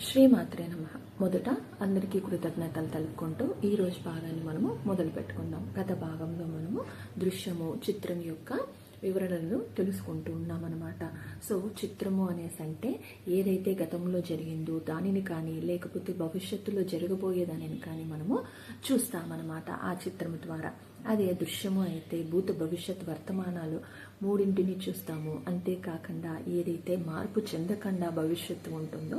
శ్రీమాత్రే నమః. మొదట అందరికీ కృతజ్ఞతలు తెలుపుకుంటూ ఈ రోజు భాగాన్ని మనము మొదలు పెట్టుకుందాం. గత భాగంలో మనము దృశ్యము చిత్రం యొక్క వివరణలను తెలుసుకుంటూ ఉన్నామన్నమాట. సో చిత్రము అనేసి అంటే ఏదైతే గతంలో జరిగిందో దానిని కానీ లేకపోతే భవిష్యత్తులో జరగబోయేదానిని కానీ మనము చూస్తామన్నమాట ఆ చిత్రము ద్వారా. అదే దృశ్యము అయితే భూత భవిష్యత్ వర్తమానాలు మూడింటిని చూస్తాము. అంతేకాకుండా ఏదైతే మార్పు చెందకుండా భవిష్యత్తు ఉంటుందో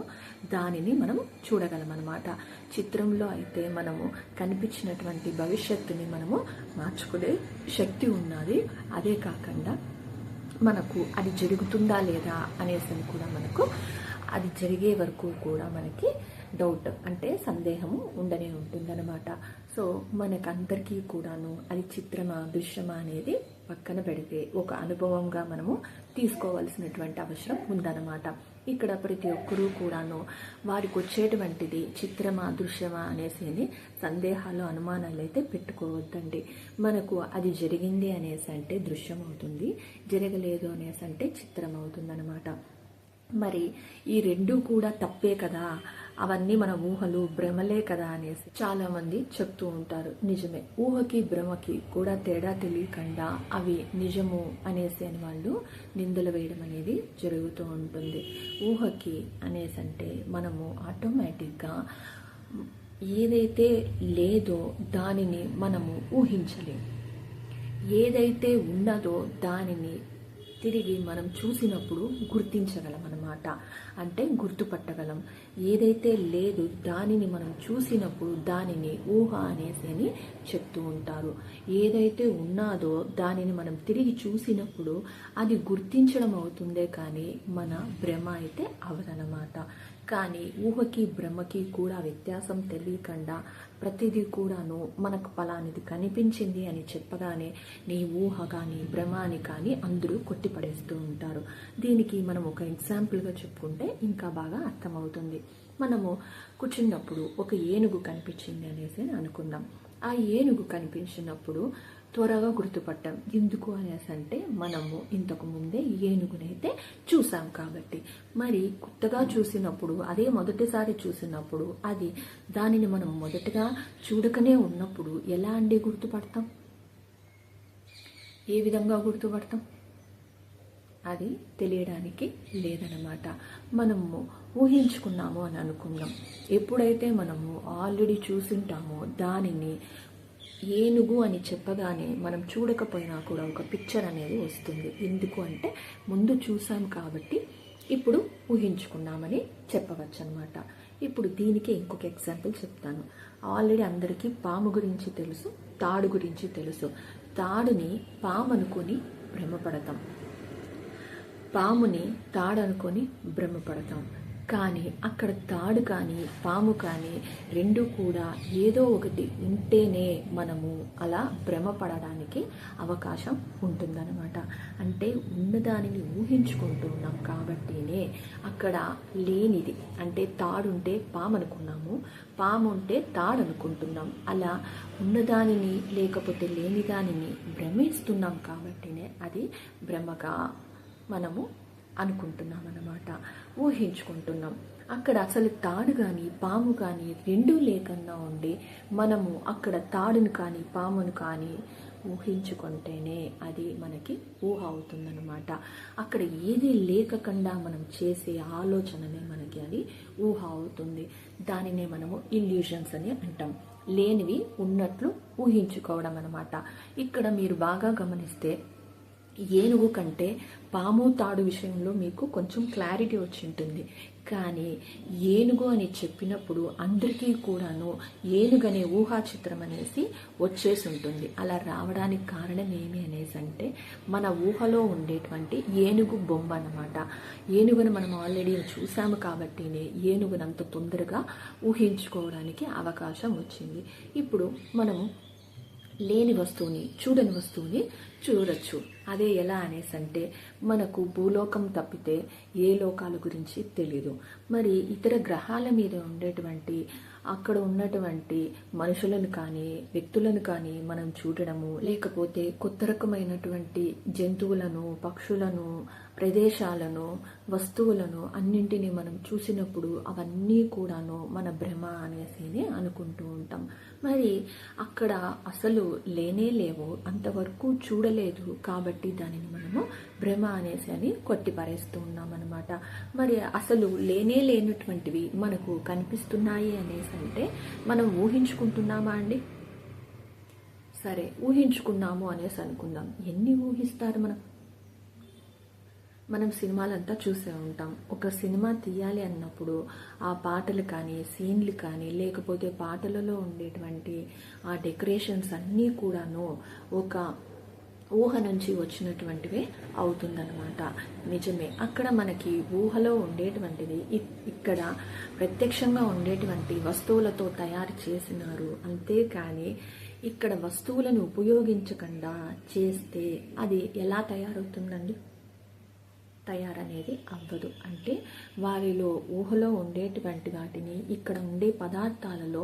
దానిని మనం చూడగలమన్నమాట. చిత్రంలో అయితే మనము కనిపించినటువంటి భవిష్యత్తుని మనము మార్చుకునే శక్తి ఉన్నది. అదే కాకుండా మనకు అది జరుగుతుందా లేదా అనేసి కూడా మనకు అది జరిగే వరకు కూడా మనకి డౌట్ అంటే సందేహము ఉండనే ఉంటుందన్నమాట. సో మనకందరికీ కూడాను అది చిత్రమా దృశ్యమా అనేది పక్కన పెడితే ఒక అనుభవంగా మనము తీసుకోవాల్సినటువంటి అవసరం ఉందన్నమాట. ఇక్కడ ప్రతి ఒక్కరూ కూడాను వారికి వచ్చేటువంటిది చిత్రమా దృశ్యమా అనేసి సందేహాలు అనుమానాలు అయితే పెట్టుకోవద్దండి. మనకు అది జరిగింది అనేసి అంటే దృశ్యం అవుతుంది, జరగలేదు అనేసి అంటే చిత్రం అవుతుందన్నమాట. మరి ఈ రెండూ కూడా తప్పే కదా, అవన్నీ మన ఊహలు భ్రమలే కదా అనేసి చాలా మంది చెప్తూ ఉంటారు. నిజమే, ఊహకి భ్రమకి కూడా తేడా తెలియకుండా అవి నిజము అనేసి అని వాళ్ళు నిందలు వేయడం అనేది జరుగుతూ ఉంటుంది. ఊహకి అనేసి అంటే మనము ఆటోమేటిక్గా ఏదైతే లేదో దానిని మనము ఊహించలేము, ఏదైతే ఉన్నదో దానిని తిరిగి మనం చూసినప్పుడు గుర్తించగలం అన్నమాట. అంటే గుర్తుపట్టగలం. ఏదైతే లేదు దానిని మనం చూసినప్పుడు దానిని ఊహ అనేసి అని చెప్తూ ఉంటారు. ఏదైతే ఉన్నాదో దానిని మనం తిరిగి చూసినప్పుడు అది గుర్తించడం అవుతుందే కానీ మన భ్రమ అయితే అవదనమాట. కానీ ఊహకి భ్రమకి కూడా వ్యత్యాసం తెలియకుండా ప్రతిదీ కూడాను మనకు ఫలానిది కనిపించింది అని చెప్పగానే నీ ఊహ కానీ భ్రమ అని కానీ అందరూ కొట్టిపడేస్తూ ఉంటారు. దీనికి మనం ఒక ఎగ్జాంపుల్గా చెప్పుకుంటే ఇంకా బాగా అర్థమవుతుంది. మనము కూర్చున్నప్పుడు ఒక ఏనుగు కనిపించింది అనేసి అనుకుందాం. ఆ ఏనుగు కనిపించినప్పుడు త్వరగా గుర్తుపట్టాం. ఎందుకు అనేసి అంటే మనము ఇంతకు ముందే ఏనుగునైతే చూసాం కాబట్టి. మరి కొత్తగా చూసినప్పుడు అదే మొదటిసారి చూసినప్పుడు అది దానిని మనం మొదటగా చూడకనే ఉన్నప్పుడు ఎలా అండి గుర్తుపడతాం? ఏ విధంగా గుర్తుపడతాం? అది తెలియడానికి లేదనమాట. మనము ఊహించుకున్నాము అని అనుకున్నాం. ఎప్పుడైతే మనము ఆల్రెడీ చూసింటామో దానిని ఏనుగు అని చెప్పగానే మనం చూడకపోయినా కూడా ఒక పిక్చర్ అనేది వస్తుంది. ఎందుకు అంటే ముందు చూసాం కాబట్టి ఇప్పుడు ఊహించుకున్నామని చెప్పవచ్చు అనమాట. ఇప్పుడు దీనికి ఇంకొక ఎగ్జాంపుల్ చెప్తాను. ఆల్రెడీ అందరికీ పాము గురించి తెలుసు, తాడు గురించి తెలుసు. తాడుని పాము అనుకొని భ్రమపడతాం, పాముని తాడు అనుకొని భ్రమపడతాం. కానీ అక్కడ తాడు కానీ పాము కానీ రెండు కూడా ఏదో ఒకటి ఉంటేనే మనము అలా భ్రమపడడానికి అవకాశం ఉంటుందన్నమాట. అంటే ఉన్నదానిని ఊహించుకుంటూ ఉన్నాం కాబట్టినే అక్కడ లేనిది అంటే తాడుంటే పాము అనుకున్నాము, పాము ఉంటే తాడు అనుకుంటున్నాం. అలా ఉన్నదానిని లేకపోతే లేని దానిని భ్రమిస్తున్నాం కాబట్టినే అది భ్రమగా మనము అనుకుంటున్నాం అన్నమాట, ఊహించుకుంటున్నాం. అక్కడ అసలు తాడు కానీ పాము కానీ రెండూ లేకుండా ఉండి మనము అక్కడ తాడును కానీ పామును కానీ ఊహించుకుంటేనే అది మనకి ఊహ అవుతుందన్నమాట. అక్కడ ఏది లేకుండా మనం చేసే ఆలోచననే మనకి అది ఊహ అవుతుంది. దానినే మనము ఇల్యూషన్స్ అని అంటాం. లేనివి ఉన్నట్లు ఊహించుకోవడం అన్నమాట. ఇక్కడ మీరు బాగా గమనిస్తే ఏనుగు కంటే పాము తాడు విషయంలో మీకు కొంచెం క్లారిటీ వచ్చి ఉంటుంది. కానీ ఏనుగు అని చెప్పినప్పుడు అందరికీ కూడాను ఏనుగనే ఊహా చిత్రం అనేసి వచ్చేసి ఉంటుంది. అలా రావడానికి కారణం ఏమి అనేసి అంటే మన ఊహలో ఉండేటువంటి ఏనుగు బొమ్మ అన్నమాట. ఏనుగును మనం ఆల్రెడీ చూసాము కాబట్టినే ఏనుగును అంత తొందరగా ఊహించుకోవడానికి అవకాశం వచ్చింది. ఇప్పుడు మనము లేని వస్తువుని చూడని వస్తువుని చూడొచ్చు. అదే ఎలా అనేసి అంటే మనకు భూలోకం తప్పితే ఏ లోకాల గురించి తెలీదు. మరి ఇతర గ్రహాల మీద ఉండేటువంటి అక్కడ ఉన్నటువంటి మనుషులను కానీ వ్యక్తులను కానీ మనం చూడడము, లేకపోతే కొత్త రకమైనటువంటి జంతువులను, పక్షులను, ప్రదేశాలను, వస్తువులను అన్నింటినీ మనం చూసినప్పుడు అవన్నీ కూడాను మన భ్రమ అనేసి అనుకుంటూ ఉంటాం. మరి అక్కడ అసలు లేనే లేవు, అంతవరకు చూడలేదు కాబట్టి దానిని మనము భ్రమ అనేసి అని కొట్టిపారేస్తూ ఉన్నాం అనమాట. మరి అసలు లేనే లేనటువంటివి మనకు కనిపిస్తున్నాయి అనేసి అంటే మనం ఊహించుకుంటున్నామా అండి? సరే, ఊహించుకున్నాము అనేసి అనుకుందాం. ఎన్ని ఊహిస్తారు మనం సినిమాలంతా చూసే ఉంటాం. ఒక సినిమా తీయాలి అన్నప్పుడు ఆ పాటలు కానీ, సీన్లు కానీ, లేకపోతే పాటలలో ఉండేటువంటి ఆ డెకరేషన్స్ అన్నీ కూడాను ఒక ఊహ నుంచి వచ్చినటువంటివే అవుతుందన్నమాట. నిజమే, అక్కడ మనకి ఊహలో ఉండేటువంటిది ఇక్కడ ప్రత్యక్షంగా ఉండేటువంటి వస్తువులతో తయారు చేసినారు. అంతేకాని ఇక్కడ వస్తువులను ఉపయోగించకుండా చేస్తే అది ఎలా తయారవుతుందండి? తయారనేది అవ్వదు. అంటే వారిలో ఊహలో ఉండేటువంటి వాటిని ఇక్కడ ఉండే పదార్థాలలో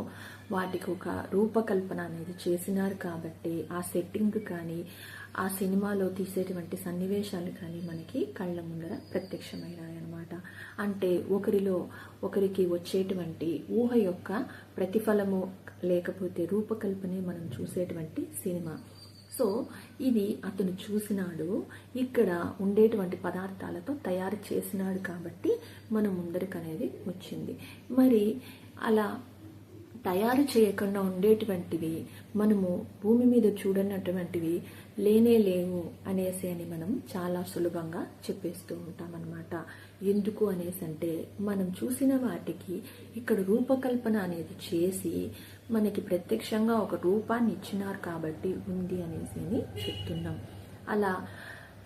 వాటికి ఒక రూపకల్పన అనేది చేసినారు కాబట్టి ఆ సెట్టింగ్ కానీ, ఆ సినిమాలో తీసేటువంటి సన్నివేశాలు కానీ మనకి కళ్ళ ముందర ప్రత్యక్షమైనాయి అన్నమాట. అంటే ఒకరిలో ఒకరికి వచ్చేటువంటి ఊహ యొక్క ప్రతిఫలము లేకపోతే రూపకల్పనే మనం చూసేటువంటి సినిమా. సో ఇది అతను చూసినాడు, ఇక్కడ ఉండేటువంటి పదార్థాలతో తయారు చేసినాడు కాబట్టి మన ముందరికి అనేది వచ్చింది. మరి అలా తయారు చేయకుండా ఉండేటువంటివి మనము భూమి మీద చూడనటువంటివి లేనే లేవు అనేసి అని మనం చాలా సులభంగా చెప్పేస్తూ ఉంటామన్నమాట. ఎందుకు అనేసి అంటే మనం చూసిన వాటికి ఇక్కడ రూపకల్పన అనేది చేసి మనకి ప్రత్యక్షంగా ఒక రూపాన్ని ఇచ్చినారు కాబట్టి ఉంది అనేసి అని చెప్తున్నాం. అలా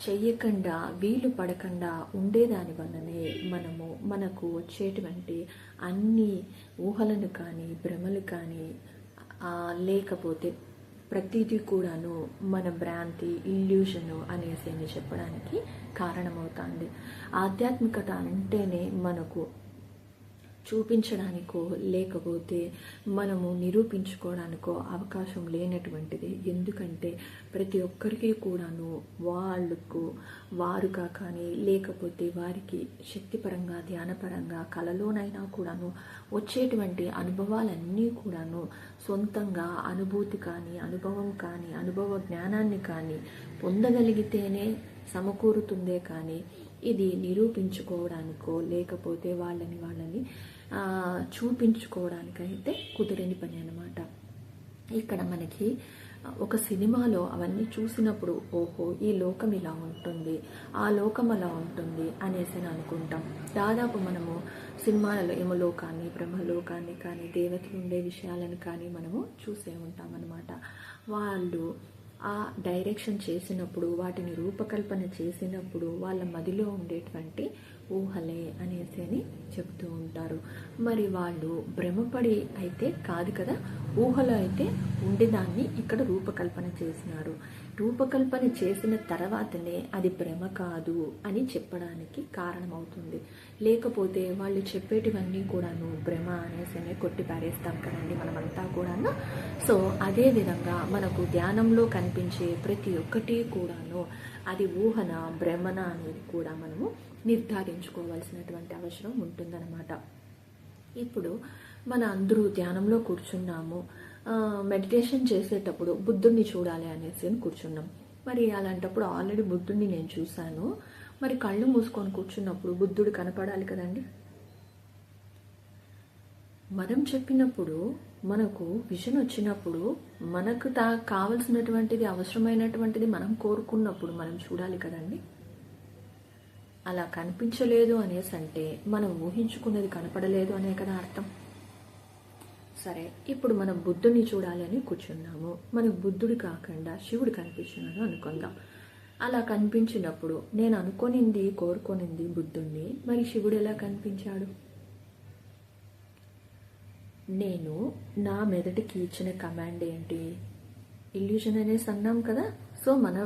చెయ్యకుండా వీలు పడకుండా ఉండేదాని వల్లనే మనకు వచ్చేటువంటి అన్ని ఊహలను కానీ, భ్రమలు కానీ, లేకపోతే ప్రతిదీ కూడాను మన భ్రాంతి, ఇల్యూషను అనేసి అని చెప్పడానికి కారణమవుతుంది. ఆధ్యాత్మికత అంటేనే మనకు చూపించడానికో లేకపోతే మనము నిరూపించుకోవడానికో అవకాశం లేనటువంటిది. ఎందుకంటే ప్రతి ఒక్కరికి కూడాను వారుగా కానీ లేకపోతే వారికి శక్తిపరంగా, ధ్యానపరంగా, కలలోనైనా కూడాను వచ్చేటువంటి అనుభవాలన్నీ కూడాను సొంతంగా అనుభూతి కానీ, అనుభవం కానీ, అనుభవ జ్ఞానాన్ని కానీ పొందగలిగితేనే సమకూరుతుందే కానీ ఇది నిరూపించుకోవడానికో లేకపోతే వాళ్ళని చూపించుకోవడానికైతే కుదరని పని అన్నమాట. ఇక్కడ మనకి ఒక సినిమాలో అవన్నీ చూసినప్పుడు ఓహో ఈ లోకం ఇలా ఉంటుంది, ఆ లోకం అలా ఉంటుంది అనేసి అనుకుంటాం. దాదాపు మనము సినిమాలలో యమలోకాన్ని, బ్రహ్మలోకాన్ని కానీ, దేవతలు ఉండే విషయాలను కానీ మనము చూసే ఉంటాం అన్నమాట. వాళ్ళు ఆ డైరెక్షన్ చేసినప్పుడు, వాటిని రూపకల్పన చేసినప్పుడు వాళ్ళ మదిలో ఉండేటువంటి ఊహలే అనేసి అని చెప్తూ ఉంటారు. మరి వాళ్ళు భ్రమపడి అయితే కాదు కదా, ఊహలో అయితే ఉండేదాన్ని ఇక్కడ రూపకల్పన చేసినారు. రూపకల్పన చేసిన తర్వాతనే అది భ్రమ కాదు అని చెప్పడానికి కారణమవుతుంది. లేకపోతే వాళ్ళు చెప్పేటివన్నీ కూడాను భ్రమ అనేసి కొట్టి పారేస్తాం కదండి మనమంతా కూడాను. సో అదే విధంగా మనకు ధ్యానంలో కనిపించే ప్రతి ఒక్కటి కూడాను అది ఊహన, భ్రమణ అనేది కూడా మనము నిర్ధారించుకోవాల్సినటువంటి అవసరం ఉంటుందన్నమాట. ఇప్పుడు మన అందరూ ధ్యానంలో కూర్చున్నాము, మెడిటేషన్ చేసేటప్పుడు బుద్ధుడిని చూడాలి అనేసి కూర్చున్నాం. మరి అలాంటప్పుడు ఆల్రెడీ బుద్ధుడిని నేను చూశాను, మరి కళ్ళు మూసుకొని కూర్చున్నప్పుడు బుద్ధుడు కనపడాలి కదండి. మనం చెప్పినప్పుడు మనకు విజన్ వచ్చినప్పుడు మనకు కావలసినటువంటిది, అవసరమైనటువంటిది మనం కోరుకున్నప్పుడు మనం చూడాలి కదండి. అలా కనిపించలేదు అనేసి అంటే మనం ఊహించుకున్నది కనపడలేదు అనే కదా అర్థం. సరే, ఇప్పుడు మనం బుద్ధుడిని చూడాలని కూర్చున్నాము, మనకు బుద్ధుడు కాకుండా శివుడు కనిపించినాడు అనుకుందాం. అలా కనిపించినప్పుడు నేను అనుకోనింది, కోరుకోనింది బుద్ధుడిని, మరి శివుడు ఎలా కనిపించాడు? నేను నా మెదడుకి ఇచ్చిన కమాండ్ ఏంటి? ఇల్యూషన్ అనేసి అన్నాం కదా. సో మన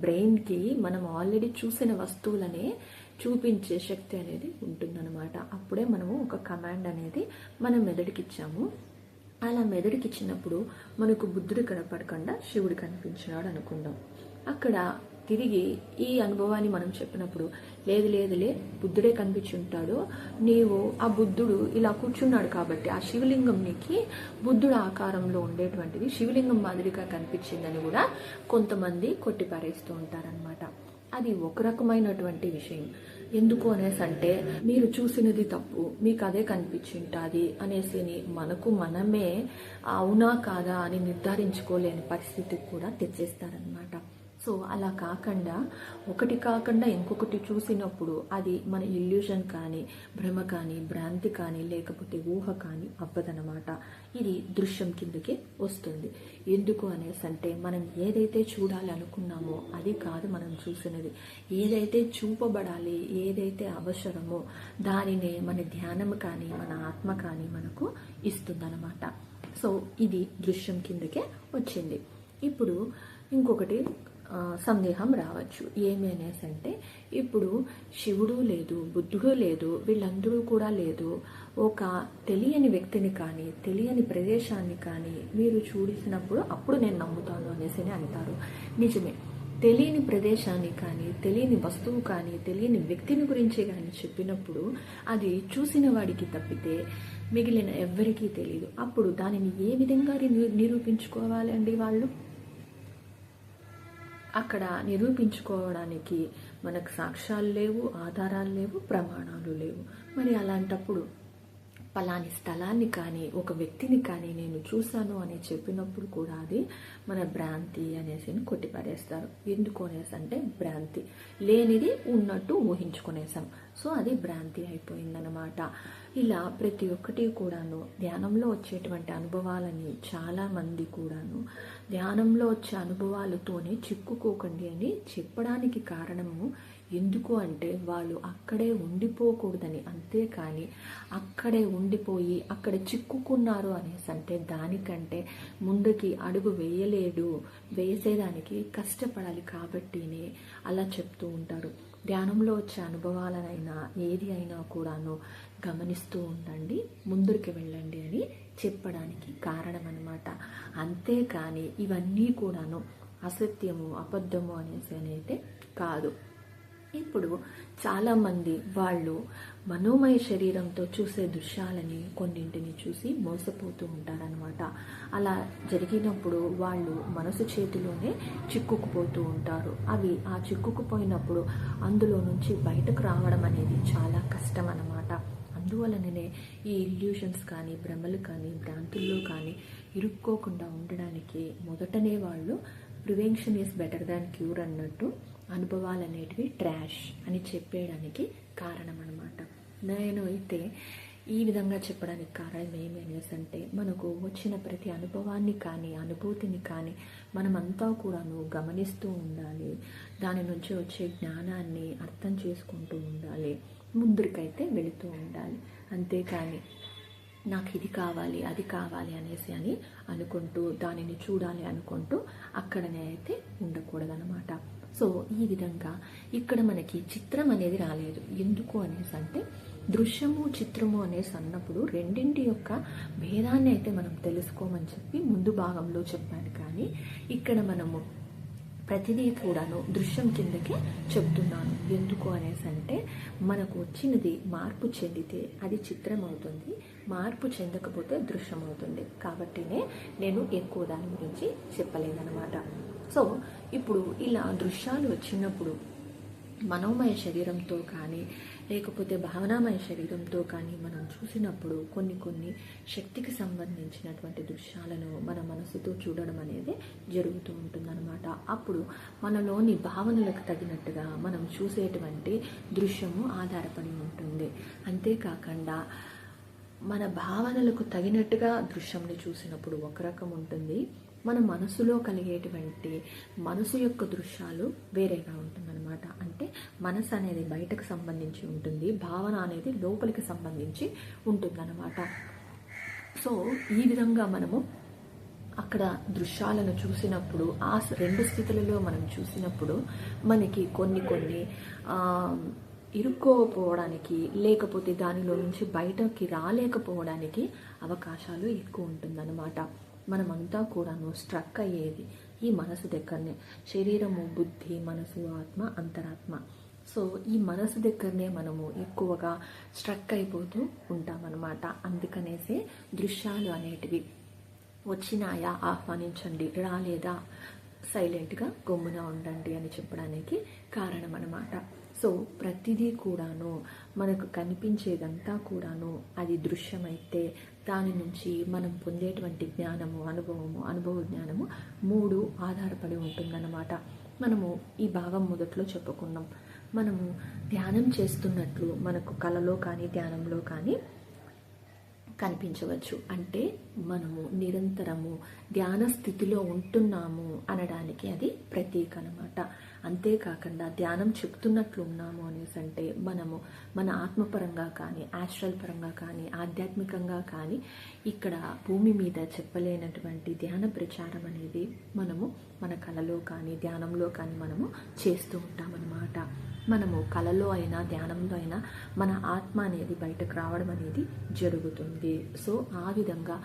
బ్రెయిన్కి మనం ఆల్రెడీ చూసిన వస్తువులనే చూపించే శక్తి అనేది ఉంటుందన్నమాట. అప్పుడే మనము ఒక కమాండ్ అనేది మనం మెదడుకి ఇచ్చాము. అలా మెదడుకి ఇచ్చినప్పుడు మనకు బుద్ధుడు కనపడకుండా శివుడు కనిపించినాడు అనుకుందాం. అక్కడ తిరిగి ఈ అనుభవాన్ని మనం చెప్పినప్పుడు లేదులే బుద్ధుడే కనిపించి ఉంటాడు, నీవు ఆ బుద్ధుడు ఇలా కూర్చున్నాడు కాబట్టి ఆ శివలింగం నీకు బుద్ధుడు ఆకారంలో ఉండేటువంటిది శివలింగం మాదిరిగా కనిపించిందని కూడా కొంతమంది కొట్టిపారేస్తూ ఉంటారనమాట. అది ఒక రకమైనటువంటి విషయం. ఎందుకు అనేసి అంటే మీరు చూసినది తప్పు, మీకు అదే కనిపించింటుంది అనేసి మనకు మనమే అవునా కాదా అని నిర్ధారించుకోలేని పరిస్థితికి కూడా తెచ్చేస్తారనమాట. సో అలా కాకుండా ఒకటి కాకుండా ఇంకొకటి చూసినప్పుడు అది మన ఇల్యూషన్ కానీ భ్రమ కానీ భ్రాంతి కానీ లేకపోతే ఊహ కానీ అవ్వదనమాట. ఇది దృశ్యం కిందకి వస్తుంది. ఎందుకు అనేసి అంటే మనం ఏదైతే చూడాలి అనుకున్నామో అది కాదు మనం చూసినది. ఏదైతే చూపబడాలి, ఏదైతే అవసరమో దానినే మన ధ్యానం కానీ మన ఆత్మ కానీ మనకు ఇస్తుందన్నమాట. సో ఇది దృశ్యం కిందకే వచ్చింది. ఇప్పుడు ఇంకొకటి సందేహం రావచ్చు. ఏమి అనేసి అంటే ఇప్పుడు శివుడు లేదు, బుద్ధుడు లేదు, వీళ్ళందరూ కూడా లేదు, ఒక తెలియని వ్యక్తిని కానీ తెలియని ప్రదేశాన్ని కానీ మీరు చూసినప్పుడు అప్పుడు నేను నమ్ముతాను అనేసి అంటారు. నిజమే, తెలియని ప్రదేశాన్ని కానీ తెలియని వస్తువు కానీ తెలియని వ్యక్తిని గురించి కానీ చెప్పినప్పుడు అది చూసిన వాడికి తప్పితే మిగిలిన ఎవ్వరికీ తెలియదు. అప్పుడు దానిని ఏ విధంగా నిరూపించుకోవాలి అండి వాళ్ళు? అక్కడ నిరూపించుకోవడానికి మనకు సాక్ష్యాలు లేవు, ఆధారాలు లేవు, ప్రమాణాలు లేవు. మరి అలాంటప్పుడు పలాని స్థలాన్ని కానీ ఒక వ్యక్తిని కానీ నేను చూశాను అని చెప్పినప్పుడు కూడా అది మన భ్రాంతి అనేసి కొట్టిపారేస్తారు. ఎందుకు అనేసి అంటే భ్రాంతి, లేనిది ఉన్నట్టు ఊహించుకునేసాం. సో అది భ్రాంతి అయిపోయిందనమాట. ఇలా ప్రతి ఒక్కటి కూడాను ధ్యానంలో వచ్చేటువంటి అనుభవాలని చాలామంది కూడాను ధ్యానంలో వచ్చే అనుభవాలతోనే చిక్కుకోకండి అని చెప్పడానికి కారణము ఎందుకు అంటే వాళ్ళు అక్కడే ఉండిపోకూడదని. అంతేకాని అక్కడే ఉండిపోయి అక్కడ చిక్కుకున్నారు అనేసి అంటే దానికంటే ముందుకి అడుగు వేసేదానికి కష్టపడాలి కాబట్టినే అలా చెప్తూ ఉంటారు. ధ్యానంలో వచ్చే అనుభవాలనైనా ఏది అయినా కూడాను గమనిస్తూ ఉండండి, ముందుకు వెళ్ళండి అని చెప్పడానికి కారణం అన్నమాట. అంతేకాని ఇవన్నీ కూడాను అసత్యము అబద్ధము అనేసి అయితే కాదు. ఇప్పుడు చాలామంది వాళ్ళు మనోమయ శరీరంతో చూసే దృశ్యాలని కొన్నింటిని చూసి మోసపోతూ ఉంటారనమాట. అలా జరిగినప్పుడు వాళ్ళు మనసు చేతిలోనే చిక్కుకుపోతూ ఉంటారు. అవి ఆ చిక్కుకుపోయినప్పుడు అందులో నుంచి బయటకు రావడం అనేది చాలా కష్టం అన్నమాట. అందువలననే ఈ ఇల్యూషన్స్ కానీ భ్రమలు కానీ భ్రాంతుల్లో కానీ ఇరుక్కోకుండా ఉండడానికి మొదటనే వాళ్ళు prevention is better than cure అన్నట్టు అనుభవాలు అనేటివి ట్రాష్ అని చెప్పేయడానికి కారణం అనమాట. నేను అయితే ఈ విధంగా చెప్పడానికి కారణం ఏమి అనేసి అంటే మనకు వచ్చిన ప్రతి అనుభవాన్ని కానీ అనుభూతిని కానీ మనమంతా కూడాను గమనిస్తూ ఉండాలి, దాని నుంచి వచ్చే జ్ఞానాన్ని అర్థం చేసుకుంటూ ఉండాలి, ముందుకైతే వెళుతూ ఉండాలి. అంతేకాని నాకు ఇది కావాలి అది కావాలి అనేసి అని అనుకుంటూ దానిని చూడాలి అనుకుంటూ అక్కడనే అయితే ఉండకూడదనమాట. సో ఈ విధంగా ఇక్కడ మనకి చిత్రం అనేది రాలేదు. ఎందుకు అనేసి అంటే దృశ్యము చిత్రము అనేసి అన్నప్పుడు రెండింటి యొక్క భేదాన్ని అయితే మనం తెలుసుకోమని చెప్పి ముందు భాగంలో చెప్పాను. కానీ ఇక్కడ మనము ప్రతిదీ కూడాను దృశ్యం కిందకే చెప్తున్నాను. ఎందుకు అనేసి అంటే మనకు వచ్చినది మార్పు చెందితే అది చిత్రం అవుతుంది, మార్పు చెందకపోతే దృశ్యం అవుతుంది. కాబట్టినే నేను ఎక్కువ దాని గురించి చెప్పలేదన్నమాట. సో ఇప్పుడు ఇలా దృశ్యాలు వచ్చినప్పుడు మనోమయ శరీరంతో కానీ లేకపోతే భావనామయ శరీరంతో కానీ మనం చూసినప్పుడు కొన్ని శక్తికి సంబంధించినటువంటి దృశ్యాలను మన మనసుతో చూడడం అనేది జరుగుతూ ఉంటుందన్నమాట. అప్పుడు మనలోని భావనలకు తగినట్టుగా మనం చూసేటువంటి దృశ్యము ఆధారపడి ఉంటుంది. అంతేకాకుండా మన భావనలకు తగినట్టుగా దృశ్యంని చూసినప్పుడు ఒక రకం ఉంటుంది, మన మనసులో కలిగేటువంటి మనసు యొక్క దృశ్యాలు వేరేగా ఉంటుందన్నమాట. అంటే మనసు అనేది బయటకు సంబంధించి ఉంటుంది, భావన అనేది లోపలికి సంబంధించి ఉంటుందన్నమాట. సో ఈ విధంగా మనము అక్కడ దృశ్యాలను చూసినప్పుడు ఆ రెండు స్థితులలో మనం చూసినప్పుడు మనకి కొన్ని ఇరుక్కోపోవడానికి లేకపోతే దానిలో నుంచి బయటకి రాలేకపోవడానికి అవకాశాలు ఎక్కువ ఉంటుందన్నమాట. మనమంతా కూడాను స్ట్రక్ అయ్యేది ఈ మనసు దగ్గరనే. శరీరము, బుద్ధి, మనసు, ఆత్మ, అంతరాత్మ. సో ఈ మనసు దగ్గరనే మనము ఎక్కువగా స్ట్రక్ అయిపోతూ ఉంటామన్నమాట. అందుకనేసే దృశ్యాలు అనేటివి వచ్చినాయా ఆహ్వానించండి, రాలేదా సైలెంట్గా గమ్మున ఉండండి అని చెప్పడానికి కారణం అన్నమాట. సో ప్రతిదీ కూడాను మనకు కనిపించేదంతా కూడాను అది దృశ్యమైతే దాని నుంచి మనం పొందేటువంటి జ్ఞానము, అనుభవ జ్ఞానము 3 ఆధారపడి ఉంటుందన్నమాట. మనము ఈ భాగం మొదట్లో చెప్పుకున్నాం. మనము ధ్యానం చేస్తున్నట్లు మనకు కలలో కానీ ధ్యానంలో కానీ కనిపించవచ్చు. అంటే మనము నిరంతరము ధ్యాన స్థితిలో ఉంటున్నాము అనడానికి అది ప్రతీక అన్నమాట. అంతేకాకుండా ధ్యానం చెప్తున్నట్లు ఉన్నాము అనేసి అంటే మనము మన ఆత్మపరంగా కానీ, ఆస్ట్రల్ పరంగా కానీ, ఆధ్యాత్మికంగా కానీ ఇక్కడ భూమి మీద చెప్పలేనటువంటి ధ్యాన ప్రచారం అనేది మనము మన కలలో కానీ ధ్యానంలో కానీ మనము చేస్తూ ఉంటామన్నమాట. మనము కలలో అయినా ధ్యానంలో అయినా మన ఆత్మ అనేది బయటకు రావడం అనేది జరుగుతుంది. సో ఆ విధంగా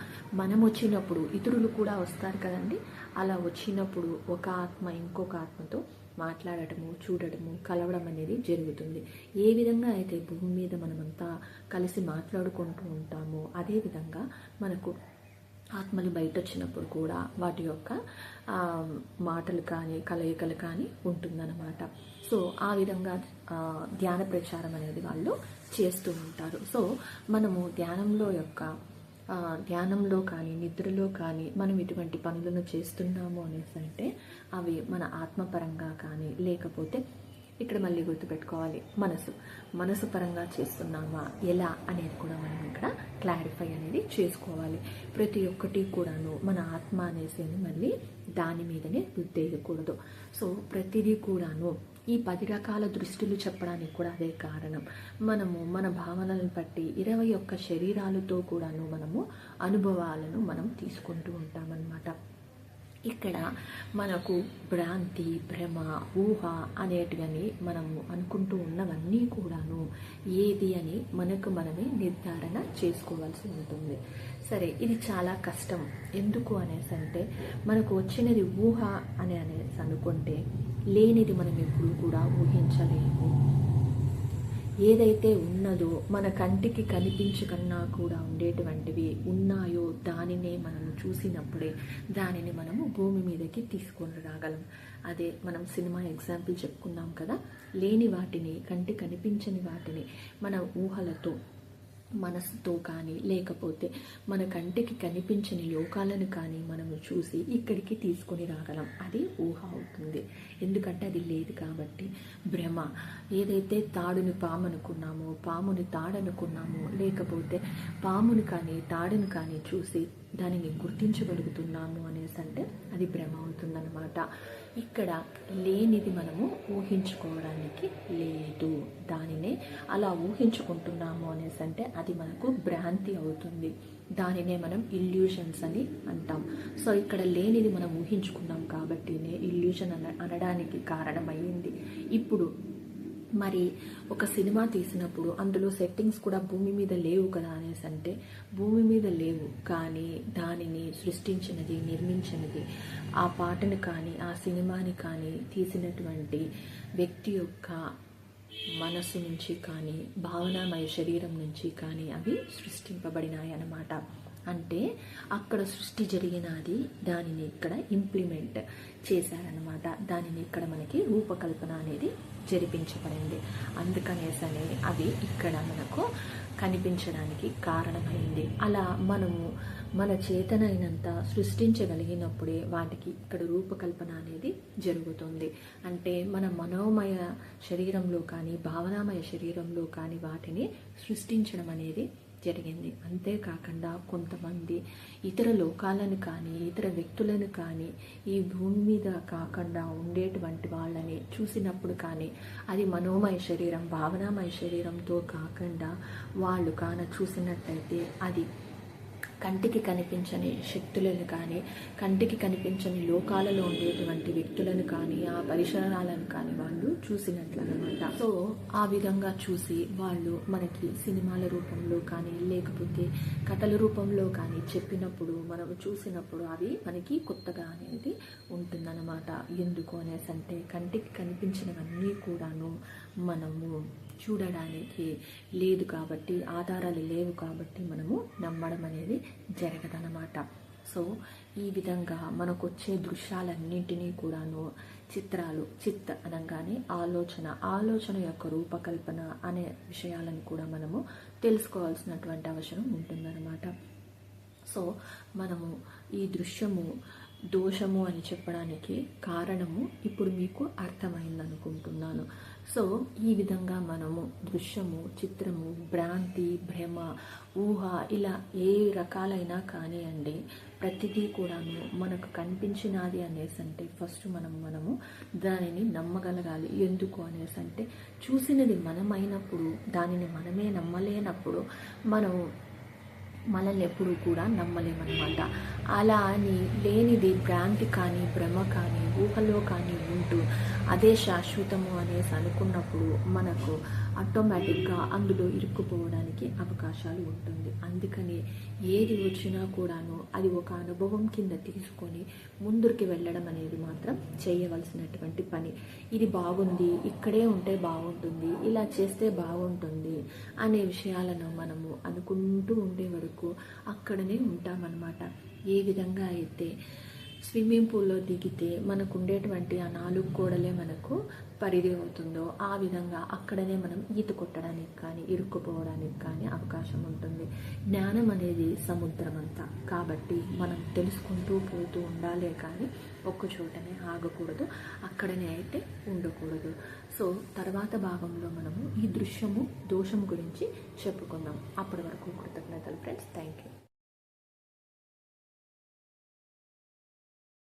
మనం వచ్చినప్పుడు ఇతరులు కూడా వస్తారు కదండి. అలా వచ్చినప్పుడు ఒక ఆత్మ ఇంకొక ఆత్మతో మాట్లాడటము, చూడటము, కలవడం అనేది జరుగుతుంది. ఏ విధంగా అయితే భూమి మీద మనమంతా కలిసి మాట్లాడుకుంటూ ఉంటామో అదేవిధంగా మనకు ఆత్మలు బయట వచ్చినప్పుడు కూడా వాటి యొక్క మాటలు కానీ కలయికలు కానీ ఉంటుందన్నమాట. సో ఆ విధంగా ధ్యాన ప్రచారం అనేది వాళ్ళు చేస్తూ ఉంటారు. సో మనము ధ్యానంలో కానీ మనలో కానీ మనం ఇటువంటి పనులను చేస్తున్నాము అనేసి అంటే అవి మన ఆత్మపరంగా కానీ లేకపోతే ఇక్కడ మళ్ళీ గుర్తుపెట్టుకోవాలి, మనసు పరంగా చేస్తున్నామా ఎలా అనేది కూడా మనం ఇక్కడ క్లారిఫై అనేది చేసుకోవాలి. ప్రతి ఒక్కటి కూడాను మన ఆత్మ అనేసి మళ్ళీ దాని మీదనే రుద్దేయకూడదు. సో ప్రతిదీ కూడాను ఈ 10 రకాల దృష్టిలు చెప్పడానికి కూడా అదే కారణం. మనము మన భావనలను బట్టి 21 శరీరాలతో కూడాను మనము అనుభవాలను మనం తీసుకుంటూ ఉంటామన్నమాట. ఇక్కడ మనకు భ్రాంతి, భ్రమ, ఊహ అనేటివని మనము అనుకుంటూ ఉన్నవన్నీ కూడాను ఏది అని మనకు మనమే నిర్ధారణ చేసుకోవాల్సి ఉంటుంది. సరే, ఇది చాలా కష్టం. ఎందుకు అనేసి అంటే మనకు వచ్చినది ఊహ అనేసి అనుకుంటే లేనిది మనం ఎప్పుడూ కూడా ఊహించలేము. ఏదైతే ఉన్నదో మన కంటికి కనిపించకన్నా కూడా ఉండేటువంటివి ఉన్నాయో దానినే మనం చూసినప్పుడే దానిని మనము భూమి మీదకి తీసుకొని రాగలం. అదే మనం సినిమా ఎగ్జాంపుల్ చెప్పుకున్నాం కదా, లేని వాటిని, కంటి కనిపించని వాటిని మన ఊహలతో, మనసుతో కానీ లేకపోతే మన కంటికి కనిపించని లోకాలను కానీ మనము చూసి ఇక్కడికి తీసుకొని రాగలం. అది ఊహ అవుతుంది. ఎందుకంటే అది లేదు కాబట్టి. భ్రమ, ఏదైతే తాడుని పాము అనుకున్నామో, పాముని తాడనుకున్నామో, లేకపోతే పాముని కానీ తాడుని కానీ చూసి దానిని గుర్తించగలుగుతున్నాము అనేసి అంటే అది భ్రమ అవుతుందన్నమాట. ఇక్కడ లేనిది మనము ఊహించుకోవడానికి లేదు. దానినే అలా ఊహించుకుంటున్నాము అనేసి అంటే అది మనకు భ్రాంతి అవుతుంది. దానినే మనం ఇల్యూషన్స్ అని అంటాం. సో ఇక్కడ లేనిది మనం ఊహించుకున్నాం కాబట్టినే ఇల్యూషన్ అనడానికి కారణమైంది. ఇప్పుడు మరి ఒక సినిమా తీసినప్పుడు అందులో సెట్టింగ్స్ కూడా భూమి మీద లేవు కదా అనేసి అంటే భూమి మీద లేవు, కానీ దానిని సృష్టించినది, నిర్మించినది, ఆ పాటను కానీ ఆ సినిమాని కానీ తీసినటువంటి వ్యక్తి యొక్క మనసు నుంచి కానీ భావనామయ శరీరం నుంచి కానీ అవి సృష్టింపబడినాయి అన్నమాట. అంటే అక్కడ సృష్టి జరిగినది, దానిని ఇక్కడ ఇంప్లిమెంట్ చేశారనమాట. దానిని ఇక్కడ మనకి రూపకల్పన అనేది జరిపించబడింది. అందుకనేసనే అది ఇక్కడ మనకు కనిపించడానికి కారణమైంది. అలా మనము మన చేతనైనంత సృష్టించగలిగినప్పుడే వాటికి ఇక్కడ రూపకల్పన అనేది జరుగుతుంది. అంటే మన మనోమయ శరీరంలో కానీ భావనామయ శరీరంలో కానీ వాటిని సృష్టించడం అనేది జరిగింది. అంతేకాకుండా కొంతమంది ఇతర లోకాలను కానీ ఇతర వ్యక్తులను కానీ ఈ భూమి మీద కాకుండా ఉండేటువంటి వాళ్ళని చూసినప్పుడు కానీ అది మనోమయ శరీరం, భావనామయ శరీరంతో కాకుండా వాళ్ళు చూసినట్టయితే అది కంటికి కనిపించని శక్తులను కానీ, కంటికి కనిపించని లోకాలలో ఉండేటువంటి వ్యక్తులను కానీ, ఆ పరిసరాలను కానీ వాళ్ళు చూసినట్లనమాట. సో ఆ విధంగా చూసి వాళ్ళు మనకి సినిమాల రూపంలో కానీ, లేకపోతే కథల రూపంలో కానీ చెప్పినప్పుడు, మనము చూసినప్పుడు అవి మనకి కొత్తగా అనేది ఉంటుందన్నమాట. ఎందుకు అనేసి అంటే కంటికి కనిపించినవన్నీ కూడాను మనము చూడడానికి లేదు కాబట్టి, ఆధారాలు లేవు కాబట్టి మనము నమ్మడం అనేది జరగదన్నమాట. సో ఈ విధంగా మనకు వచ్చే దృశ్యాలన్నింటినీ కూడాను చిత్రాలు, చిత్ అనగానే ఆలోచన యొక్క రూపకల్పన అనే విషయాలను కూడా మనము తెలుసుకోవాల్సినటువంటి అవసరం ఉంటుందన్నమాట. సో మనము ఈ దృశ్యము దోషము అని చెప్పడానికి కారణము ఇప్పుడు మీకు అర్థమైందనుకుంటున్నాను. సో ఈ విధంగా మనము దృశ్యము, చిత్రము, భ్రాంతి, భ్రమ, ఊహ ఇలా ఏ రకాలైనా కానివ్వండి, ప్రతిదీ కూడాను మనకు కనిపించినది అనేసి అంటే ఫస్ట్ మనము దానిని నమ్మగలగాలి. ఎందుకు అనేసి అంటే చూసినది మనమైనప్పుడు, దానిని మనమే నమ్మలేనప్పుడు మనల్ని ఎప్పుడూ కూడా నమ్మలేమన్నమాట. అలా అని లేనిది భ్రాంతి కానీ, భ్రమ కానీ, ఊహలో కానీ ఉంటూ అదే శాశ్వతము అనేసి అనుకున్నప్పుడు మనకు ఆటోమేటిక్గా అందులో ఇరుక్కుపోవడానికి అవకాశాలు ఉంటుంది. అందుకని ఏది వచ్చినా కూడాను అది ఒక అనుభవం కింద తీసుకొని ముందుకి వెళ్ళడం అనేది మాత్రం చేయవలసినటువంటి పని. ఇది బాగుంది, ఇక్కడే ఉంటే బాగుంటుంది, ఇలా చేస్తే బాగుంటుంది అనే విషయాలను మనము అనుకుంటూ ఉండే వరకు అక్కడనే ఉంటామన్నమాట. ఏ విధంగా అయితే స్విమ్మింగ్ పూల్లో దిగితే మనకు ఉండేటువంటి ఆ 4 గోడలే మనకు పరిధి అవుతుందో, ఆ విధంగా అక్కడనే మనం ఈత కొట్టడానికి కానీ, ఇరుక్కుపోవడానికి కానీ అవకాశం ఉంటుంది. జ్ఞానం అనేది సముద్రం అంతా కాబట్టి మనం తెలుసుకుంటూ పోతూ ఉండాలే కానీ ఒక్క చోటనే ఆగకూడదు, అక్కడనే అయితే ఉండకూడదు. సో తర్వాత భాగంలో మనము ఈ దృశ్యము, దోషం గురించి చెప్పుకుందాం. అప్పటి వరకు కృతజ్ఞతలు ఫ్రెండ్స్. Thank you.